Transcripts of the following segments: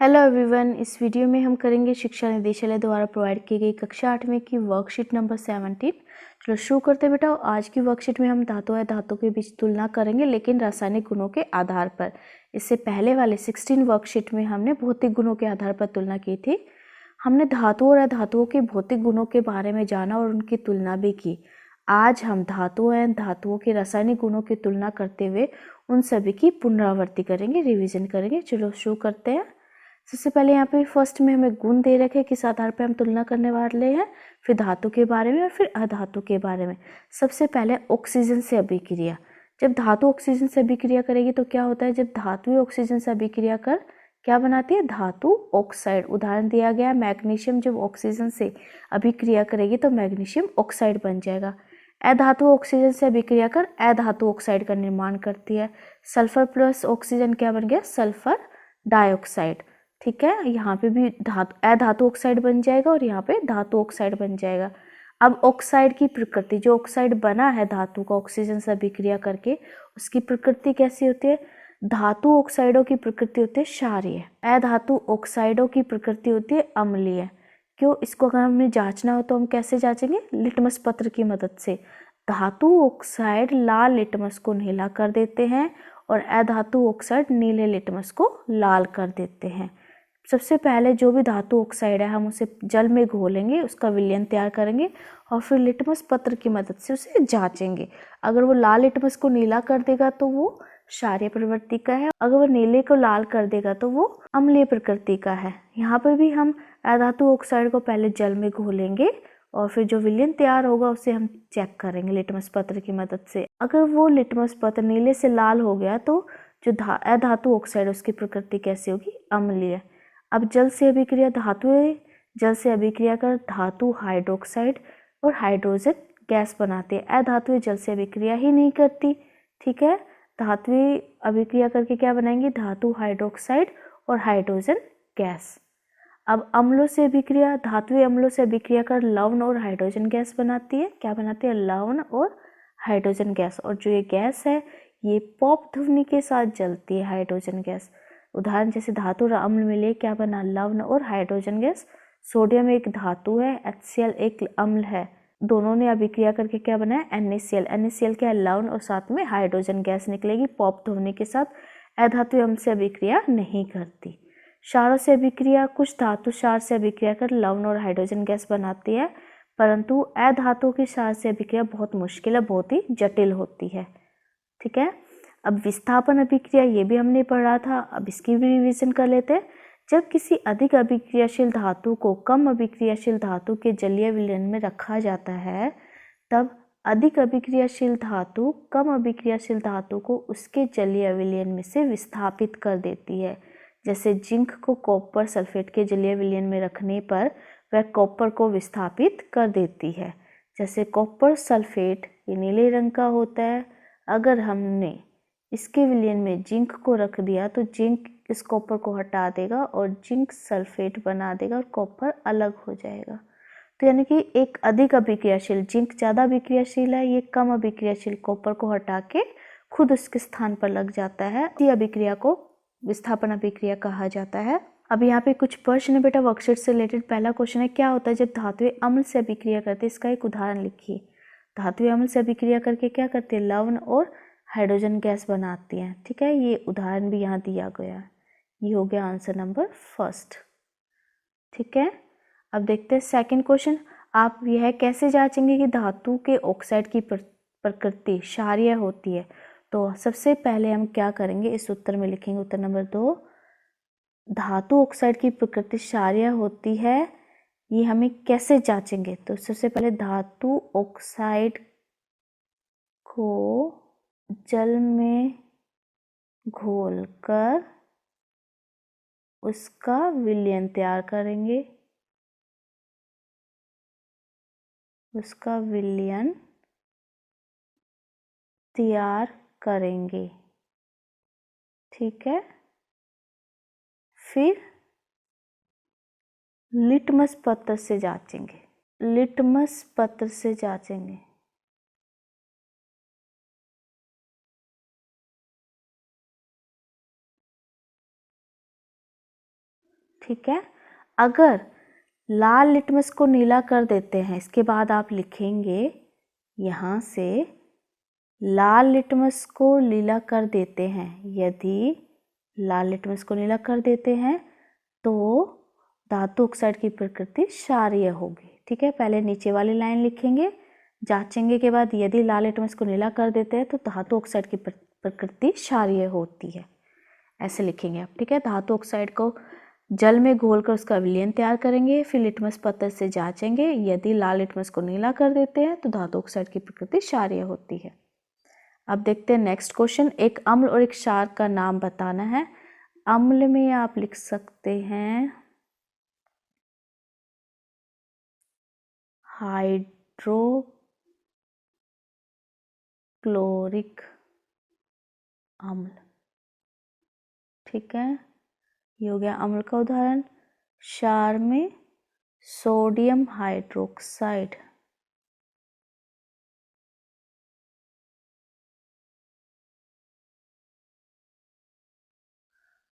Hello everyone. इस video में हम करेंगे शिक्षा निदेशालय द्वारा प्रोवाइड की गई कक्षा 8वीं की वर्कशीट नंबर 17। चलो शुरू करते बेटा। आज की वर्कशीट में हम धातु या धातु के बीच तुलना करेंगे, लेकिन रासायनिक गुणों के आधार पर। इससे पहले वाले 16 वर्कशीट में हमने भौतिक गुणों के आधार पर तुलना की थी। हमने धातुओं और अधातुओं के भौतिक गुणों के बारे में जाना और उनकी तुलना भी की। आज हम धातुओं एवं धातुओं के रासायनिक गुणों की तुलना करते हुए उन सभी की पुनरावृत्ति करेंगे, रिवीजन करेंगे। चलो शुरू करते हैं। सबसे पहले यहाँ पे फर्स्ट में हमें गुण दे रखे, किस आधार पे हम तुलना करने वाले हैं, फिर धातु के बारे में और फिर अधातु के बारे में। सबसे पहले ऑक्सीजन से अभिक्रिया। जब धातु ऑक्सीजन से अभिक्रिया करेगी तो क्या होता है, जब धातु ऑक्सीजन से अभिक्रिया कर क्या बनाती है, धातु ऑक्साइड। उदाहरण दिया गया है मैग्नीशियम, जब ऑक्सीजन से अभिक्रिया करेगी तो मैग्नीशियम ऑक्साइड बन जाएगा। अधातु ऑक्सीजन से अभिक्रिया कर अधातु ऑक्साइड का निर्माण करती है। सल्फर प्लस ऑक्सीजन क्या बन गया, सल्फर डाइऑक्साइड। ठीक है, यहाँ पे भी अधातु ऑक्साइड बन जाएगा और यहाँ पे धातु ऑक्साइड बन जाएगा। अब ऑक्साइड की प्रकृति, जो ऑक्साइड बना है धातु का ऑक्सीजन से अभिक्रिया करके, उसकी प्रकृति कैसी होती है। धातु ऑक्साइडों की प्रकृति होती है क्षारीय, अधातु ऑक्साइडों की प्रकृति होती है अम्लीय। क्यों, इसको अगर हमें जांचना हो तो हम कैसे जांचेंगे, लिटमस पत्र की मदद से। धातु ऑक्साइड लाल लिटमस को नीला कर देते हैं और अधातु ऑक्साइड नीले लिटमस को लाल कर देते हैं। सबसे पहले जो भी धातु ऑक्साइड है हम उसे जल में घोलेंगे, उसका विलयन तैयार करेंगे और फिर लिटमस पत्र की मदद से उसे जांचेंगे। अगर वो लाल लिटमस को नीला कर देगा तो वो क्षारीय प्रवृत्ति का है, अगर वो नीले को लाल कर देगा तो वो अम्लीय प्रकृति का है। यहाँ पर भी हम अधातु ऑक्साइड को पहले जल में घोलेंगे और फिर जो विलयन तैयार होगा उसे हम चेक करेंगे लिटमस पत्र की मदद से। अगर वो लिटमस पत्र नीले से लाल हो गया तो जो अधातु ऑक्साइड उसकी प्रकृति कैसी होगी, अम्लीय। अब जल से अभिक्रिया, धातुएं जल से अभिक्रिया कर धातु हाइड्रोक्साइड और हाइड्रोजन गैस बनाते हैं। अधातुएं जल से अभिक्रिया ही नहीं करती। ठीक है, धातुएं अभिक्रिया करके क्या बनाएंगी, धातु हाइड्रोक्साइड और हाइड्रोजन गैस। अब अम्लों से अभिक्रिया, धातुएं अम्लों से अभिक्रिया कर लवण और हाइड्रोजन गैस बनाती है। क्या बनाती है, लवण और हाइड्रोजन गैस। और जो ये गैस है ये पॉप ध्वनि के साथ जलती है, हाइड्रोजन गैस। उदाहरण जैसे धातु और अम्ल मिले क्या बना, लवण और हाइड्रोजन गैस। सोडियम एक धातु है, HCl एक अम्ल है, दोनों ने अभिक्रिया करके क्या बनाया, NaCl। NaCl क्या है, लवण और साथ में हाइड्रोजन गैस निकलेगी पॉप ध्वनि के साथ। अधातु अम्ल से अभिक्रिया नहीं करती। क्षारों से अभिक्रिया, कुछ धातु क्षार से अभिक्रिया कर लवण और हाइड्रोजन गैस बनाती है, परंतु अधातु की क्षार से अभिक्रिया बहुत मुश्किल है, बहुत ही जटिल होती है। ठीक है, अब विस्थापन अभिक्रिया, ये भी हमने पढ़ा था, अब इसकी भी रिवीजन कर लेते हैं। जब किसी अधिक अभिक्रियाशील धातु को कम अभिक्रियाशील धातु के जलीय विलयन में रखा जाता है, तब अधिक अभिक्रियाशील धातु कम अभिक्रियाशील धातु को उसके जलीय विलयन में से विस्थापित कर देती है। जैसे जिंक को कॉपर सल्फेट के जलीय विलयन में रखने पर वह कॉपर को विस्थापित कर देती है। जैसे कॉपर सल्फेट ये नीले रंग का होता है, अगर हमने इसके विलयन में जिंक को रख दिया तो जिंक इस कॉपर को हटा देगा और जिंक सल्फेट बना देगा और कॉपर अलग हो जाएगा। तो यानी कि एक अधिक अभिक्रियाशील, जिंक ज़्यादा अभिक्रियाशील है, ये कम अभिक्रियाशील कॉपर को हटा के खुद उसके स्थान पर लग जाता है। इसी अभिक्रिया को विस्थापन अभिक्रिया कहा जाता है। अब यहाँ पे कुछ प्रश्न है बेटा वर्कशीट से रिलेटेड। पहला क्वेश्चन है, क्या होता है जब धातुएं अम्ल से अभिक्रिया करती है, इसका एक उदाहरण लिखिए। धातुएं अम्ल से अभिक्रिया करके क्या करती है, लवण और हाइड्रोजन गैस बनाती हैं। ठीक है, ये उदाहरण भी यहाँ दिया गया है। ये हो गया आंसर नंबर फर्स्ट। ठीक है, अब देखते हैं सेकंड क्वेश्चन। आप यह कैसे जांचेंगे कि धातु के ऑक्साइड की प्रकृति क्षारीय होती है। तो सबसे पहले हम क्या करेंगे, इस उत्तर में लिखेंगे उत्तर नंबर 2, धातु ऑक्साइड की प्रकृति क्षारीय होती है, ये हमें कैसे जांचेंगे। तो सबसे पहले धातु ऑक्साइड को जल में घोलकर उसका विलयन तैयार करेंगे, उसका विलयन तैयार करेंगे। ठीक है, फिर लिटमस पत्र से जांचेंगे, लिटमस पत्र से जांचेंगे। ठीक है। अगर लाल लिटमस को नीला कर देते हैं, इसके बाद आप लिखेंगे यहाँ से लाल लिटमस को नीला कर देते हैं, यदि लाल लिटमस को नीला कर देते हैं तो धातु ऑक्साइड की प्रकृति क्षारीय होगी। ठीक है, पहले नीचे वाली लाइन लिखेंगे, जांचेंगे के बाद यदि लाल लिटमस को नीला कर देते हैं तो धातु ऑक्साइड की प्रकृति क्षारीय होती है, ऐसे लिखेंगे आप। ठीक है, धातु ऑक्साइड को जल में घोलकर उसका विलयन तैयार करेंगे, फिर लिटमस पत्र से जांचेंगे, यदि लाल लिटमस को नीला कर देते हैं तो धातु ऑक्साइड की प्रकृति क्षारीय होती है। अब देखते हैं नेक्स्ट क्वेश्चन। एक अम्ल और एक क्षार का नाम बताना है। अम्ल में आप लिख सकते हैं हाइड्रोक्लोरिक अम्ल। ठीक है, ये हो गया अम्ल का उदाहरण। क्षार में सोडियम हाइड्रोक्साइड।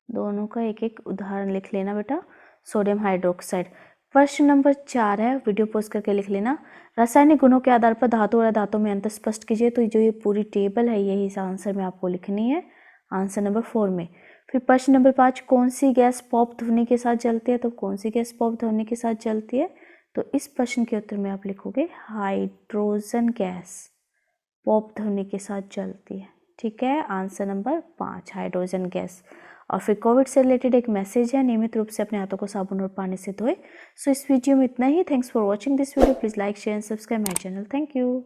दोनों का एक एक उदाहरण लिख लेना बेटा। Sodium hydroxide. प्रश्न नंबर 4 है, वीडियो पॉज करके लिख लेना। रासायनिक गुणों के आधार पर धातु और अधातु में अंतर स्पष्ट कीजिए। तो जो ये पूरी टेबल है यही इस आंसर में आपको लिखनी है, आंसर नंबर 4 में। फिर प्रश्न नंबर 5, कौन सी गैस पॉप ध्वनि के साथ जलती है? तो कौन सी गैस पॉप ध्वनि के साथ जलती है? तो इस प्रश्न के उत्तर में आप लिखोगे हाइड्रोजन गैस पॉप ध्वनि के साथ जलती है। ठीक है, आंसर नंबर 5 हाइड्रोजन गैस। और फिर कोविड से रिलेटेड एक मैसेज है, नियमित रूप से अपने हाथों को साबुन और पानी से धोए। सो इस वीडियो में इतना ही। Thanks for watching this video. Please like share and subscribe my channel. Thank you.